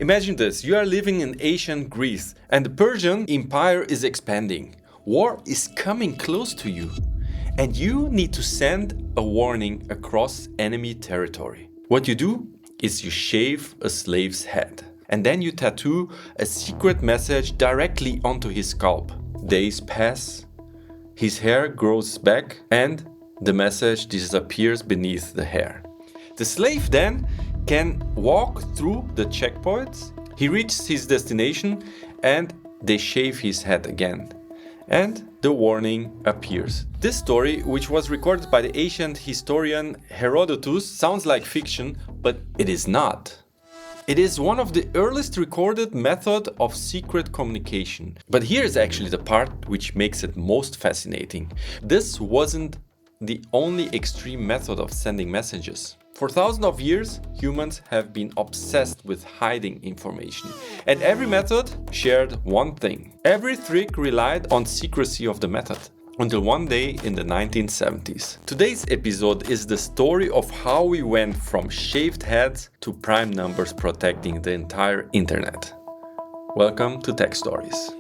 Imagine this, you are living in ancient Greece and the Persian Empire is expanding. War is coming close to you and you need to send a warning across enemy territory. What you do is you shave a slave's head and then you tattoo a secret message directly onto his scalp. Days pass, his hair grows back and the message disappears beneath the hair. The slave then can walk through the checkpoints, he reaches his destination and they shave his head again. And the warning appears. This story, which was recorded by the ancient historian Herodotus, sounds like fiction, but it is not. It is one of the earliest recorded method of secret communication. But here is actually the part which makes it most fascinating. This wasn't the only extreme method of sending messages. For thousands of years, humans have been obsessed with hiding information. And every method shared one thing. Every trick relied on secrecy of the method. Until one day in the 1970s. Today's episode is the story of how we went from shaved heads to prime numbers protecting the entire internet. Welcome to Tech Stories.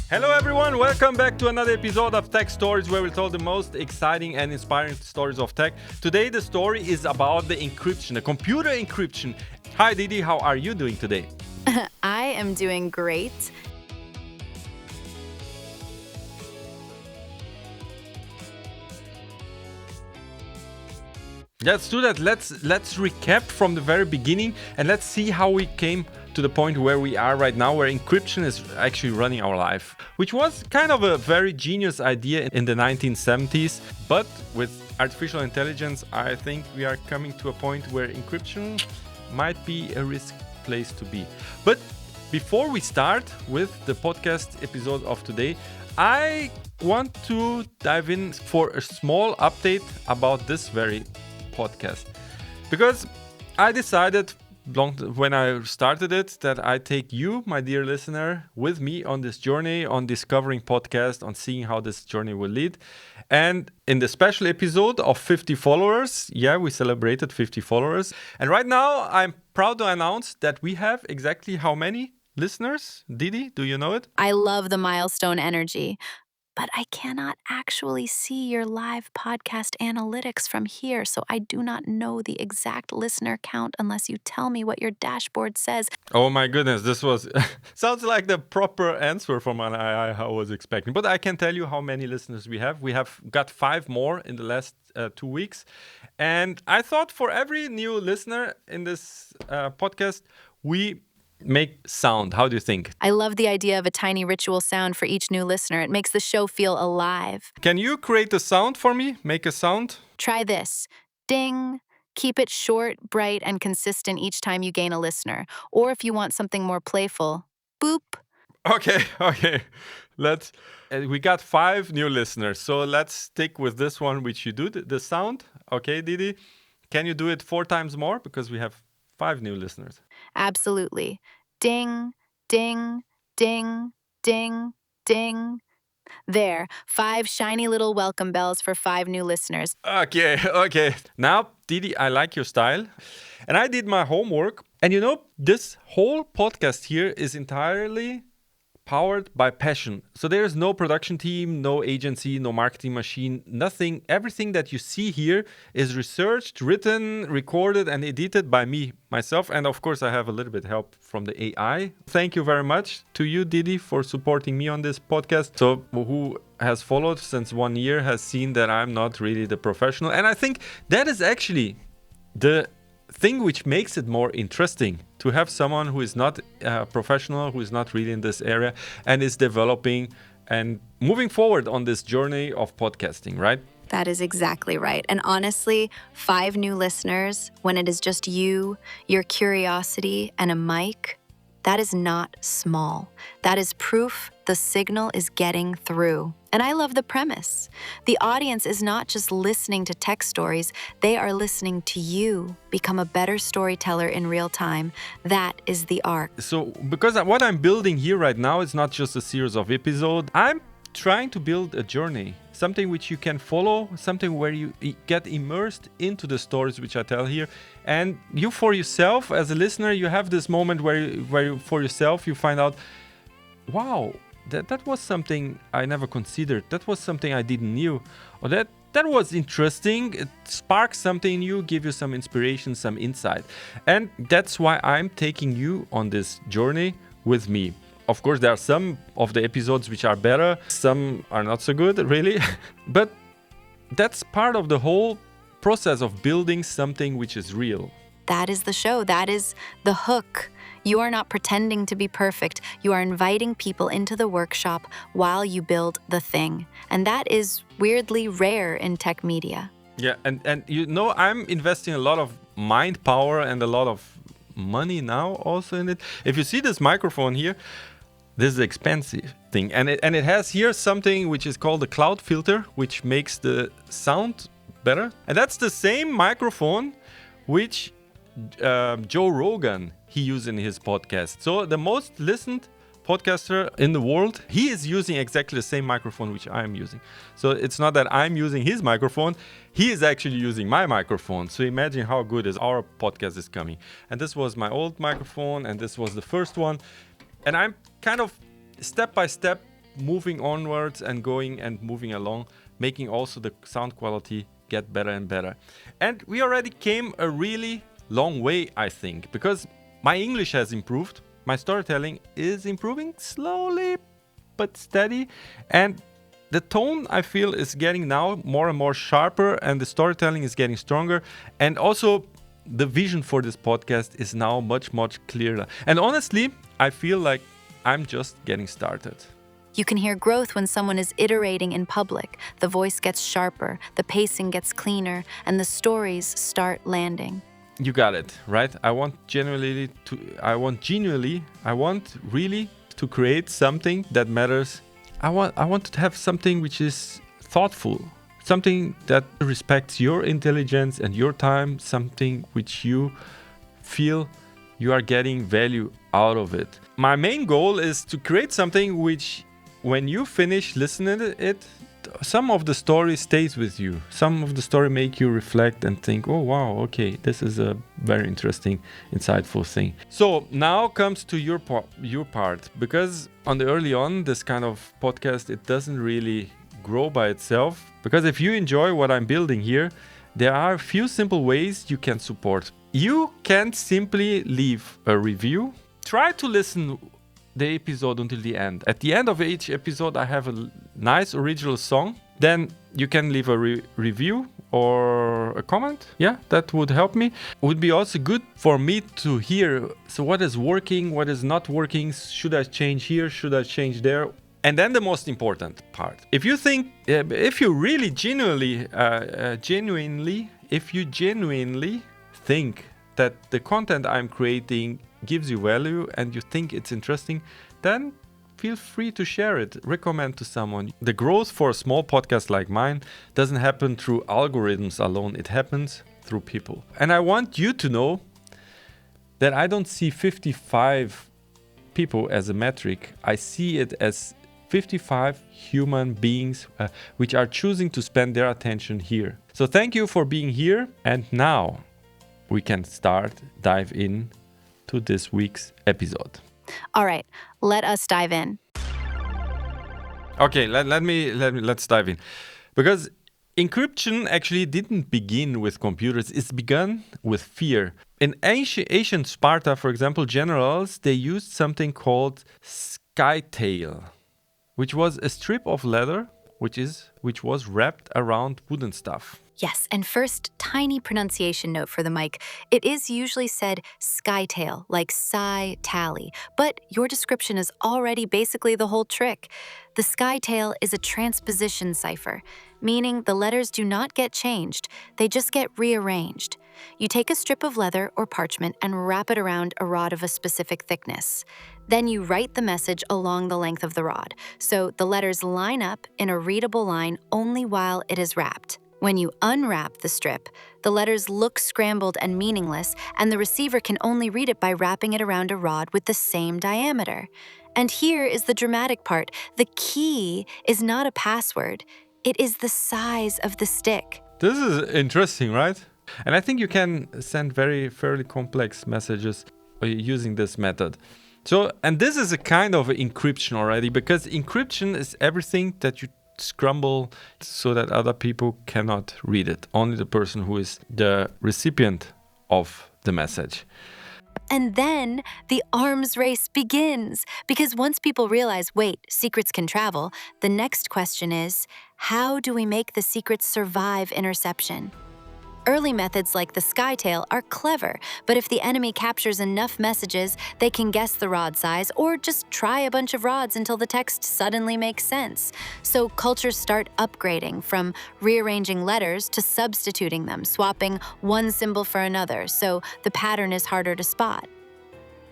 Hello everyone, welcome back to another episode of Tech Stories where we tell the most exciting and inspiring stories of tech. Today the story is about the encryption, the computer encryption. Hi Didi, how are you doing today? I am doing great. Let's do that. Let's recap from the very beginning and let's see how we came to the point where we are right now, where encryption is actually running our life, which was kind of a very genius idea in the 1970s. But with artificial intelligence, I think we are coming to a point where encryption might be a risky place to be. But before we start with the podcast episode of today, I want to dive in for a small update about this very podcast, because I decided when I started it that I take you, my dear listener, with me on this journey, on discovering podcast, on seeing how this journey will lead. And in the special episode of 50 followers, we celebrated 50 followers. And right now I'm proud to announce that we have exactly how many listeners? Didi, do you know it? I love the milestone energy, but I cannot actually see your live podcast analytics from here, so I do not know the exact listener count unless you tell me what your dashboard says. Oh my goodness, this was sounds like the proper answer from an AI I was expecting. But I can tell you how many listeners we have. We have got 5 more in the last 2 weeks. And I thought for every new listener in this podcast, we make sound. How do you think? I love the idea of a tiny ritual sound for each new listener. It makes the show feel alive. Can you create a sound for me? Make a sound? Try this. Ding. Keep it short, bright, and consistent each time you gain a listener. Or if you want something more playful, boop. Okay. We got 5 new listeners, so let's stick with this one, which you do, the sound. Okay, Didi? Can you do it 4 times more? Because we have 5 new listeners. Absolutely. Ding, ding, ding, ding, ding. There, 5 shiny little welcome bells for 5 new listeners. Okay. Now, Didi, I like your style. And I did my homework. And this whole podcast here is entirely powered by passion. So there is no production team, no agency, no marketing machine, nothing. Everything that you see here is researched, written, recorded, and edited by myself. And of course, I have a little bit help from the AI. Thank you very much to you, Didi, for supporting me on this podcast. So who has followed since 1 year has seen that I'm not really the professional. And I think that is actually the thing which makes it more interesting to have someone who is not a professional, who is not really in this area and is developing and moving forward on this journey of podcasting, right? That is exactly right. And honestly, 5 new listeners, when it is just you, your curiosity, and a mic, That is not small. That is proof the signal is getting through. And I love the premise. The audience is not just listening to tech stories, they are listening to you become a better storyteller in real time. That is the arc. So, because what I'm building here right now is not just a series of episodes, I'm trying to build a journey, something which you can follow, something where you get immersed into the stories which I tell here. And you, for yourself, as a listener, you have this moment where you, for yourself, you find out, wow, that was something I never considered. That was something I didn't knew. Or that was interesting. It sparks something in you, give you some inspiration, some insight. And that's why I'm taking you on this journey with me. Of course, there are some of the episodes which are better, some are not so good, really. But that's part of the whole process of building something which is real. That is the show. That is the hook. You are not pretending to be perfect. You are inviting people into the workshop while you build the thing. And that is weirdly rare in tech media. Yeah, and you know, I'm investing a lot of mind power and a lot of money now also in it. If you see this microphone here, this is an expensive thing. And it has here something which is called the cloud filter, which makes the sound better. And that's the same microphone which Joe Rogan, he used in his podcast. So the most listened podcaster in the world, he is using exactly the same microphone which I'm using. So it's not that I'm using his microphone, he is actually using my microphone. So imagine how good is our podcast is coming. And this was my old microphone, and this was the first one. And I'm kind of step by step moving onwards and going and moving along, making also the sound quality get better and better. And we already came a really long way, I think, because my English has improved. My storytelling is improving slowly but steady. And the tone, I feel, is getting now more and more sharper, and the storytelling is getting stronger. And also the vision for this podcast is now much, much clearer. And honestly, I feel like I'm just getting started. You can hear growth when someone is iterating in public. The voice gets sharper, the pacing gets cleaner, and the stories start landing. You got it, right? I want really to create something that matters. I want to have something which is thoughtful, something that respects your intelligence and your time, something which you feel you are getting value out of it. My main goal is to create something which, when you finish listening to it, some of the story stays with you. Some of the story make you reflect and think, oh wow, okay, this is a very interesting, insightful thing. So now comes to your part, because on the early on, this kind of podcast, it doesn't really grow by itself. Because if you enjoy what I'm building here, there are a few simple ways you can support. You can simply leave a review. Try to listen the episode until the end. At the end of each episode, I have a nice original song. Then you can leave a review or a comment. Yeah, that would help me. It would be also good for me to hear, so what is working, what is not working, should I change here, should I change there? And then the most important part. If you think, if you really genuinely think that the content I'm creating gives you value and you think it's interesting, then feel free to share it, recommend to someone. The growth for a small podcast like mine doesn't happen through algorithms alone, it happens through people. And I want you to know that I don't see 55 people as a metric. I see it as 55 human beings which are choosing to spend their attention here. So thank you for being here, and now we can dive in to this week's episode. All right, let us dive in. Okay, let's dive in. Because encryption actually didn't begin with computers, it's begun with fear. In ancient Sparta, for example, generals, they used something called scytale, which was a strip of leather which was wrapped around wooden stuff. Yes, and first, tiny pronunciation note for the mic. It is usually said scytale, like sci-tally, but your description is already basically the whole trick. The scytale is a transposition cipher, meaning the letters do not get changed, they just get rearranged. You take a strip of leather or parchment and wrap it around a rod of a specific thickness. Then you write the message along the length of the rod, so the letters line up in a readable line only while it is wrapped. When you unwrap the strip, the letters look scrambled and meaningless, and the receiver can only read it by wrapping it around a rod with the same diameter. And here is the dramatic part. The key is not a password. It is the size of the stick. This is interesting, right? And I think you can send fairly complex messages using this method. So, and this is a kind of encryption already, because encryption is everything that you scramble so that other people cannot read it. Only the person who is the recipient of the message. And then the arms race begins, because once people realize, wait, secrets can travel, the next question is, how do we make the secrets survive interception? Early methods like the skytail are clever, but if the enemy captures enough messages, they can guess the rod size or just try a bunch of rods until the text suddenly makes sense. So cultures start upgrading from rearranging letters to substituting them, swapping one symbol for another, so the pattern is harder to spot.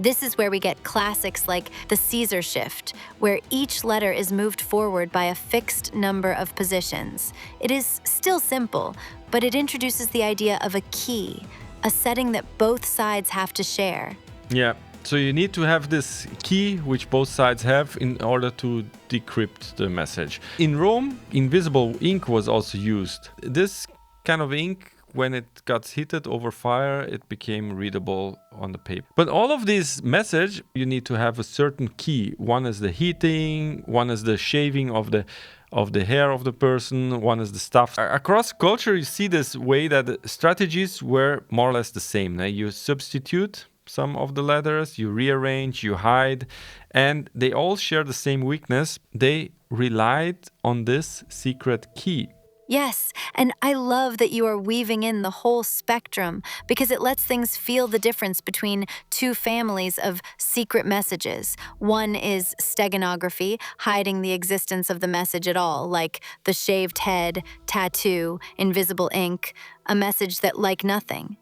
This is where we get classics like the Caesar shift, where each letter is moved forward by a fixed number of positions. It is still simple, but it introduces the idea of a key, a setting that both sides have to share. Yeah, so you need to have this key which both sides have in order to decrypt the message. In Rome, invisible ink was also used. This kind of ink, when it got heated over fire, it became readable on the paper. But all of these message, you need to have a certain key. One is the heating, one is the shaving of the hair of the person, one is the stuff. Across culture, you see this way that the strategies were more or less the same. Now, you substitute some of the letters, you rearrange, you hide, and they all share the same weakness. They relied on this secret key. Yes, and I love that you are weaving in the whole spectrum, because it lets things feel the difference between two families of secret messages. One is steganography, hiding the existence of the message at all, like the shaved head, tattoo, invisible ink, a message that like nothing.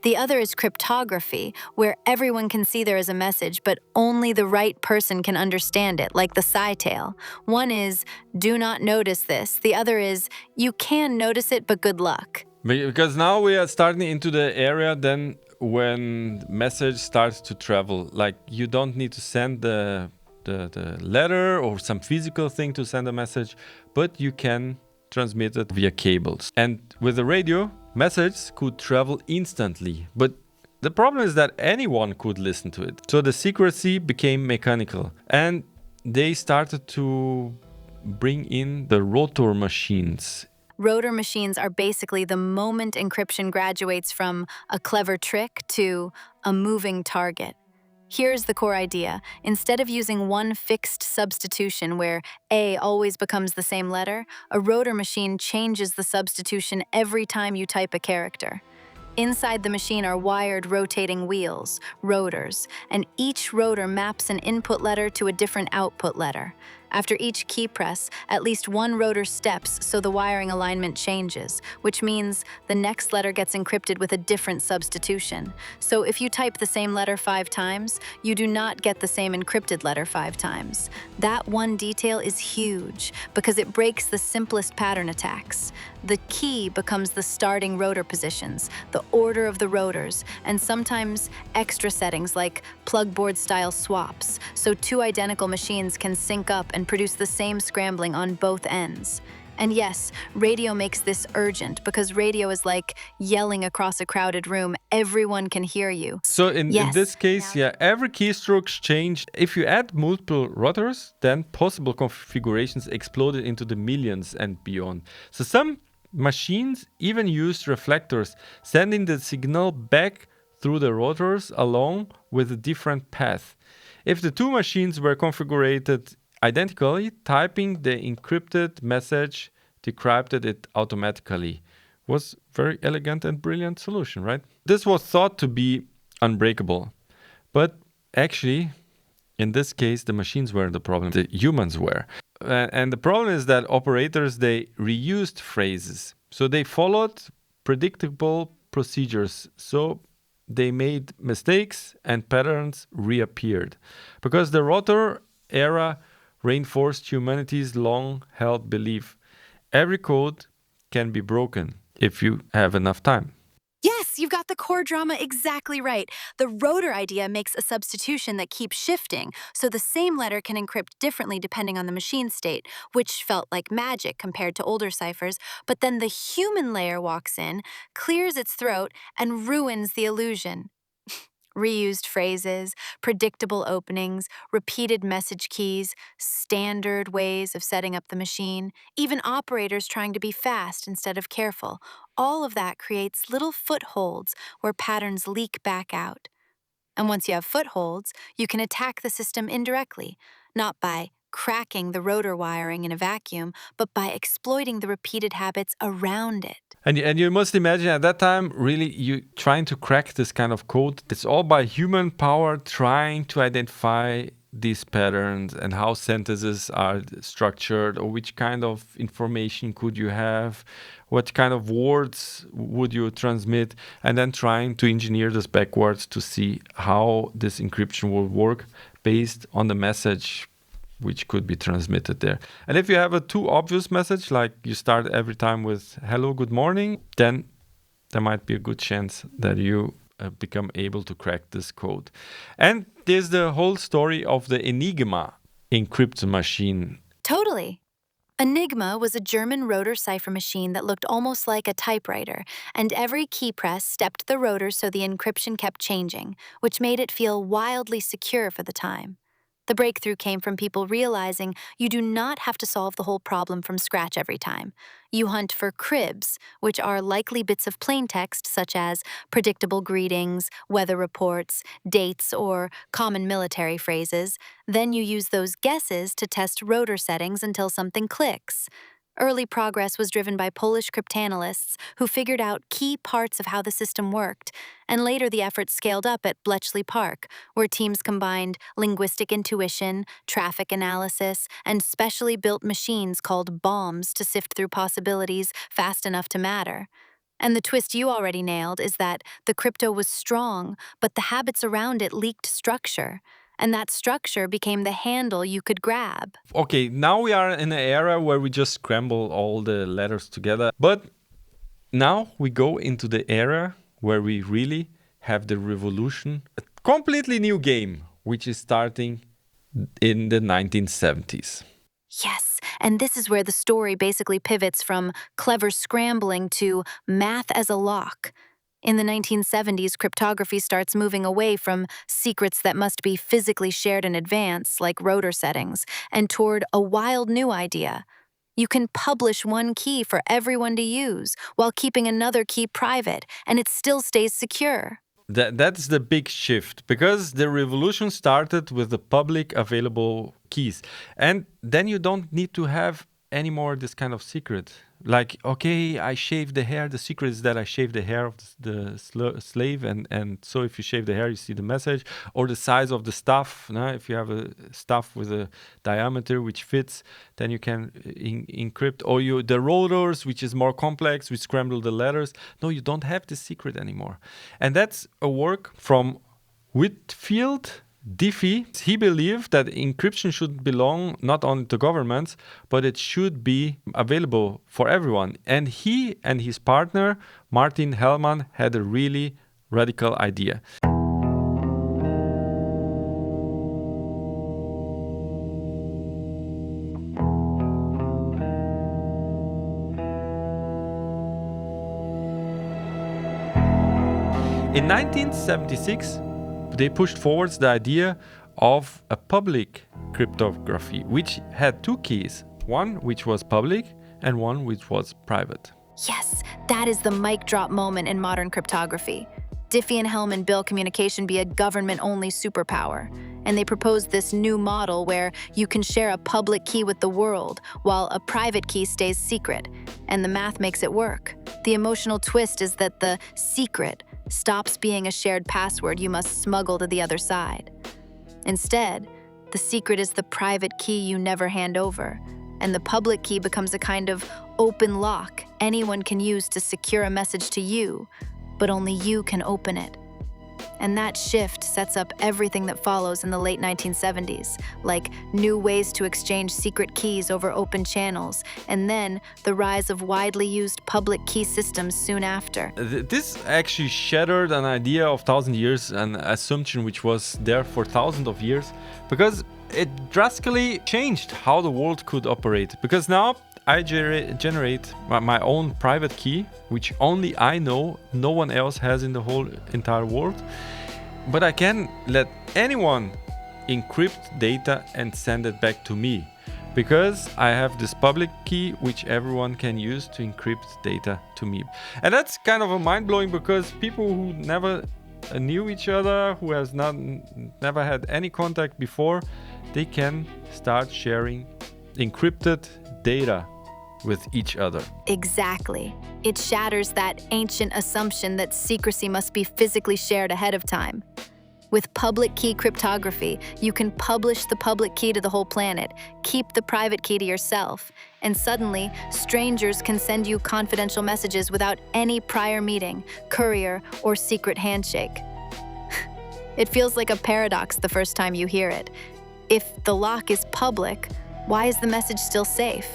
The other is cryptography, where everyone can see there is a message, but only the right person can understand it, like the scytale. One is, do not notice this. The other is, you can notice it, but good luck. Because now we are starting into the area then when message starts to travel. Like, you don't need to send the letter or some physical thing to send a message, but you can transmit it via cables. And with the radio, messages could travel instantly, but the problem is that anyone could listen to it. So the secrecy became mechanical, and they started to bring in the rotor machines. Rotor machines are basically the moment encryption graduates from a clever trick to a moving target. Here's the core idea. Instead of using one fixed substitution where A always becomes the same letter, a rotor machine changes the substitution every time you type a character. Inside the machine are wired rotating wheels, rotors, and each rotor maps an input letter to a different output letter. After each key press, at least one rotor steps so the wiring alignment changes, which means the next letter gets encrypted with a different substitution. So if you type the same letter 5 times, you do not get the same encrypted letter 5 times. That one detail is huge because it breaks the simplest pattern attacks. The key becomes the starting rotor positions, the order of the rotors, and sometimes extra settings like plugboard-style swaps, so 2 identical machines can sync up and produce the same scrambling on both ends. And yes, radio makes this urgent because radio is like yelling across a crowded room. Everyone can hear you. So in this case, every keystroke changed. If you add multiple rotors, then possible configurations exploded into the millions and beyond. So some machines even used reflectors, sending the signal back through the rotors along with a different path. If the 2 machines were configured identically, typing the encrypted message decrypted it automatically. Was very elegant and brilliant solution, right? This was thought to be unbreakable, but actually, in this case, the machines weren't the problem, the humans were. And the problem is that operators, they reused phrases. So they followed predictable procedures. So they made mistakes and patterns reappeared. Because the rotor era reinforced humanity's long-held belief. Every code can be broken if you have enough time. Yes, you've got the core drama exactly right. The rotor idea makes a substitution that keeps shifting, so the same letter can encrypt differently depending on the machine state, which felt like magic compared to older ciphers. But then the human layer walks in, clears its throat, and ruins the illusion. Reused phrases, predictable openings, repeated message keys, standard ways of setting up the machine, even operators trying to be fast instead of careful. All of that creates little footholds where patterns leak back out. And once you have footholds, you can attack the system indirectly, not by cracking the rotor wiring in a vacuum, but by exploiting the repeated habits around it. And you must imagine at that time, really, you trying to crack this kind of code. It's all by human power trying to identify these patterns and how sentences are structured, or which kind of information could you have, what kind of words would you transmit, and then trying to engineer this backwards to see how this encryption will work based on the message which could be transmitted there. And if you have a too obvious message, like you start every time with hello, good morning, then there might be a good chance that you become able to crack this code. And there's the whole story of the Enigma encryption machine. Totally. Enigma was a German rotor cipher machine that looked almost like a typewriter, and every key press stepped the rotor so the encryption kept changing, which made it feel wildly secure for the time. The breakthrough came from people realizing you do not have to solve the whole problem from scratch every time. You hunt for cribs, which are likely bits of plain text such as predictable greetings, weather reports, dates, or common military phrases. Then you use those guesses to test rotor settings until something clicks. Early progress was driven by Polish cryptanalysts who figured out key parts of how the system worked, and later the effort scaled up at Bletchley Park, where teams combined linguistic intuition, traffic analysis, and specially built machines called bombs to sift through possibilities fast enough to matter. And the twist you already nailed is that the crypto was strong, but the habits around it leaked structure. And that structure became the handle you could grab. Okay, now we are in an era where we just scramble all the letters together. But now we go into the era where we really have the revolution, a completely new game, which is starting in the 1970s. Yes, and this is where the story basically pivots from clever scrambling to math as a lock. In the 1970s, cryptography starts moving away from secrets that must be physically shared in advance, like rotor settings, and toward a wild new idea. You can publish one key for everyone to use while keeping another key private, and it still stays secure. That's the big shift, because the revolution started with the public available keys. And then you don't need to have anymore this kind of secret. Like, okay, I shaved the hair. The secret is that I shaved the hair of the slave. And so if you shave the hair, you see the message. Or the size of the stuff. No? If you have a stuff with a diameter which fits, then you can encrypt. Or the rotors, which is more complex, we scramble the letters. No, you don't have this secret anymore. And that's a work from Whitfield Diffie. He believed that encryption should belong not only to governments, but it should be available for everyone. And he and his partner, Martin Hellman, had a really radical idea. In 1976, they pushed forward the idea of a public cryptography, which had two keys, one which was public and one which was private. Yes, that is the mic drop moment in modern cryptography. Diffie and Hellman built communication be a government-only superpower, and they proposed this new model where you can share a public key with the world while a private key stays secret, and the math makes it work. The emotional twist is that the secret stops being a shared password you must smuggle to the other side. Instead, the secret is the private key you never hand over, and the public key becomes a kind of open lock anyone can use to secure a message to you, but only you can open it. And that shift sets up everything that follows in the late 1970s, like new ways to exchange secret keys over open channels, and then the rise of widely used public key systems soon after. This actually shattered an idea of 1,000 years, an assumption which was there for thousands of years, because it drastically changed how the world could operate. Because now I generate my own private key, which only I know, no one else has in the whole entire world. But I can let anyone encrypt data and send it back to me, because I have this public key which everyone can use to encrypt data to me. And that's kind of a mind-blowing, because people who never knew each other, who has never had any contact before, they can start sharing encrypted data with each other. Exactly. It shatters that ancient assumption that secrecy must be physically shared ahead of time. With public key cryptography, you can publish the public key to the whole planet, keep the private key to yourself, and suddenly, strangers can send you confidential messages without any prior meeting, courier, or secret handshake. It feels like a paradox the first time you hear it. If the lock is public, why is the message still safe?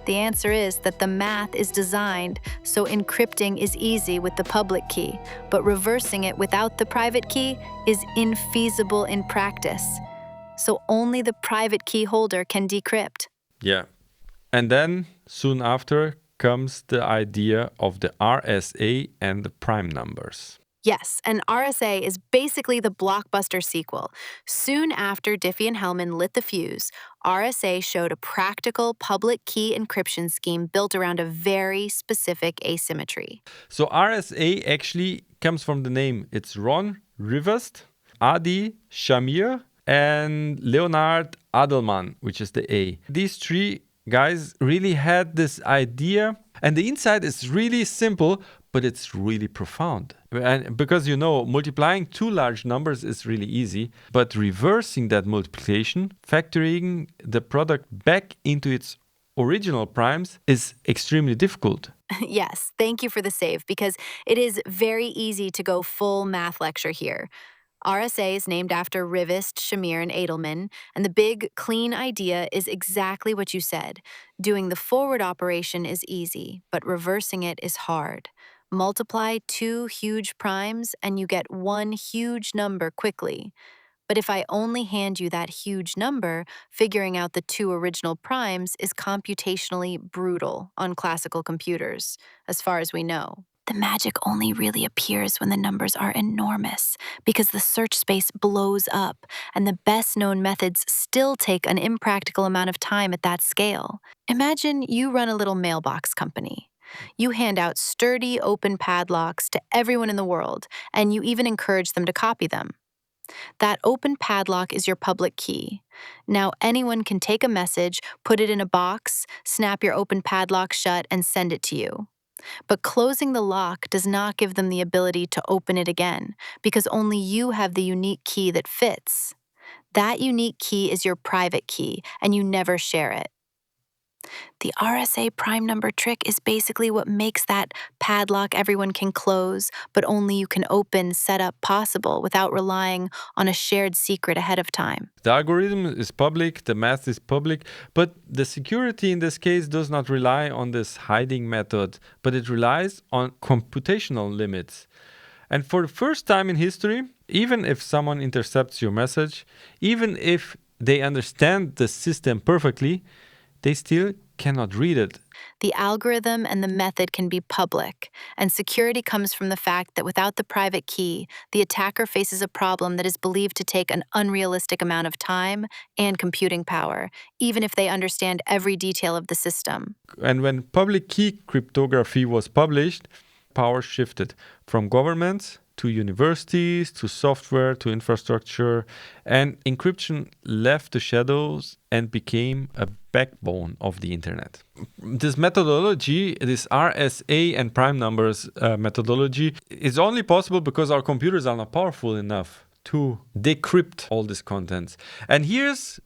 The answer is that the math is designed so encrypting is easy with the public key, but reversing it without the private key is infeasible in practice. So only the private key holder can decrypt. Yeah. And then, soon after, comes the idea of the RSA and the prime numbers. Yes, and RSA is basically the blockbuster sequel. Soon after Diffie and Hellman lit the fuse, RSA showed a practical public key encryption scheme built around a very specific asymmetry. So RSA actually comes from the name. It's Ron Rivest, Adi Shamir, and Leonard Adelman, which is the A. These three guys really had this idea, and the inside is really simple, but it's really profound. And because multiplying two large numbers is really easy, but reversing that multiplication, factoring the product back into its original primes, is extremely difficult. Yes, thank you for the save, because it is very easy to go full math lecture here. RSA is named after Rivest, Shamir, and Edelman, and the big, clean idea is exactly what you said. Doing the forward operation is easy, but reversing it is hard. Multiply two huge primes, and you get one huge number quickly. But if I only hand you that huge number, figuring out the two original primes is computationally brutal on classical computers, as far as we know. The magic only really appears when the numbers are enormous, because the search space blows up, and the best-known methods still take an impractical amount of time at that scale. Imagine you run a little mailbox company. You hand out sturdy, open padlocks to everyone in the world, and you even encourage them to copy them. That open padlock is your public key. Now anyone can take a message, put it in a box, snap your open padlock shut, and send it to you. But closing the lock does not give them the ability to open it again, because only you have the unique key that fits. That unique key is your private key, and you never share it. The RSA prime number trick is basically what makes that padlock everyone can close, but only you can open setup possible without relying on a shared secret ahead of time. The algorithm is public, the math is public, but the security in this case does not rely on this hiding method, but it relies on computational limits. And for the first time in history, even if someone intercepts your message, even if they understand the system perfectly, they still cannot read it. The algorithm and the method can be public, and security comes from the fact that without the private key, the attacker faces a problem that is believed to take an unrealistic amount of time and computing power, even if they understand every detail of the system. And when public key cryptography was published, power shifted from governments to universities, to software, to infrastructure, and encryption left the shadows and became a backbone of the internet. This methodology, this RSA and prime numbers methodology, is only possible because our computers are not powerful enough to decrypt all this content. And here's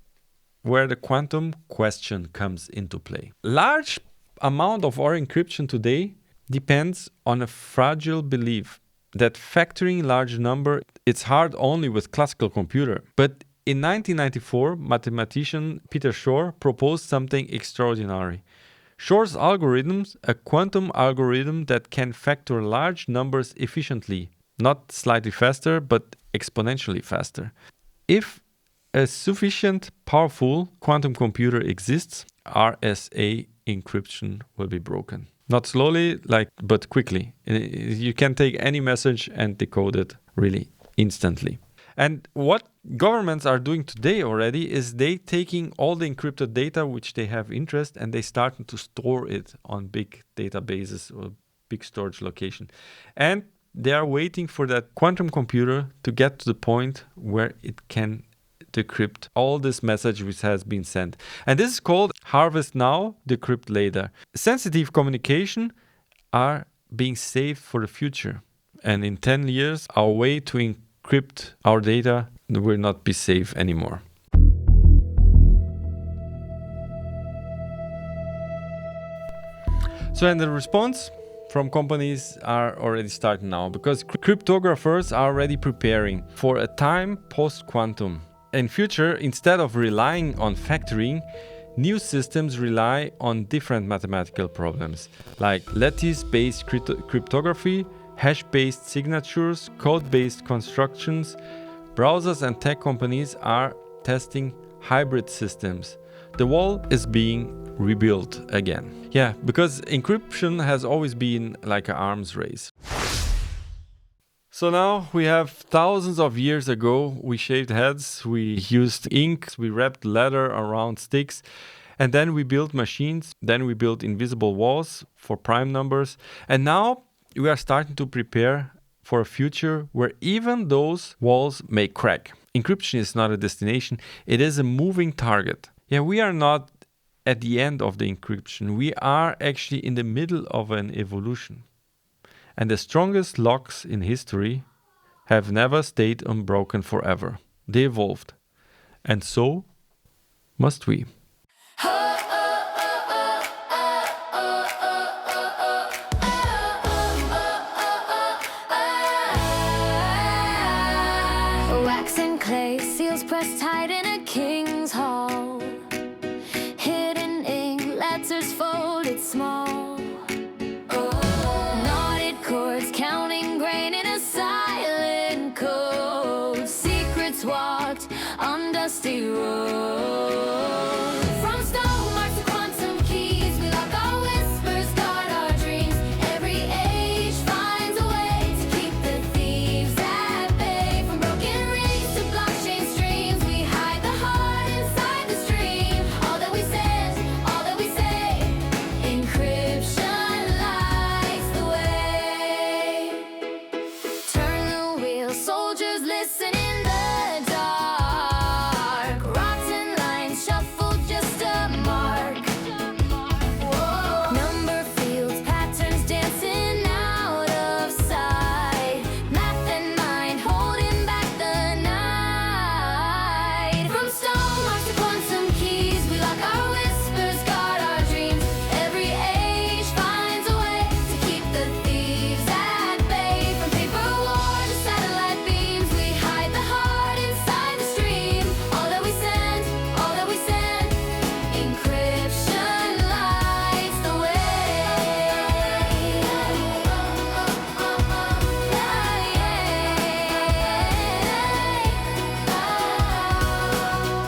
where the quantum question comes into play. Large amount of our encryption today depends on a fragile belief that factoring large number it's hard only with classical computer. But in 1994, mathematician Peter Shor proposed something extraordinary. Shor's algorithms, a quantum algorithm that can factor large numbers efficiently, not slightly faster, but exponentially faster. If a sufficient powerful quantum computer exists, RSA encryption will be broken. Not slowly, but quickly. You can take any message and decode it really instantly. And what governments are doing today already is they taking all the encrypted data which they have interest and they starting to store it on big databases or big storage location. And they are waiting for that quantum computer to get to the point where it can decrypt all this message which has been sent. And this is called harvest now, decrypt later. Sensitive communication are being saved for the future. And in 10 years, our way to encrypt our data will not be safe anymore. So, and the response from companies are already starting now because cryptographers are already preparing for a time post-quantum. In future, instead of relying on factoring, new systems rely on different mathematical problems like lattice-based cryptography, hash-based signatures, code-based constructions. Browsers and tech companies are testing hybrid systems. The wall is being rebuilt again. Yeah, because encryption has always been like an arms race. So now we have thousands of years ago, we shaved heads, we used ink, we wrapped leather around sticks, and then we built machines, then we built invisible walls for prime numbers, and now we are starting to prepare for a future where even those walls may crack. Encryption is not a destination, it is a moving target. Yeah, we are not at the end of the encryption, we are actually in the middle of an evolution. And the strongest locks in history have never stayed unbroken forever. They evolved. And so must we. Wax and clay, seals pressed tight in a king's hall. Hidden ink, letters folded small. Counting grain in a silent code. Secrets walked on dusty roads. From stone marks to quantum keys, we lock our whispers, guard our dreams. Every age finds a way to keep the thieves at bay. From broken rings to blockchain streams, we hide the heart inside the stream. All that we send, all that we say, encryption lights the way. Soldiers listen in the dark. Rotten lines shuffled, just a mark. Whoa. Number fields, patterns dancing out of sight. Math and mind holding back the night. From stone marks to quantum keys, we lock our whispers, guard our dreams. Every age finds a way to keep the thieves at bay. From paper war to satellite beams, we hide the heart inside the stream. All that we send, encryption lights the way.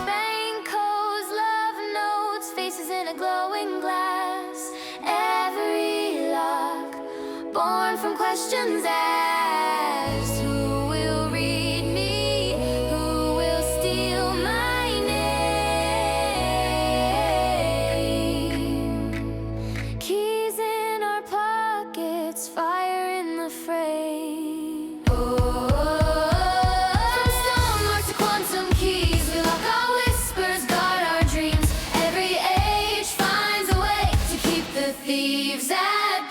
Bank codes, love notes, faces in a glowing glass. Every lock born from questions asked. Who will read me? Who will steal my name? Keys in our pockets, fire in the frame. From stone marks to quantum keys, we lock our whispers, guard our dreams. Every age finds a way to keep the thieves at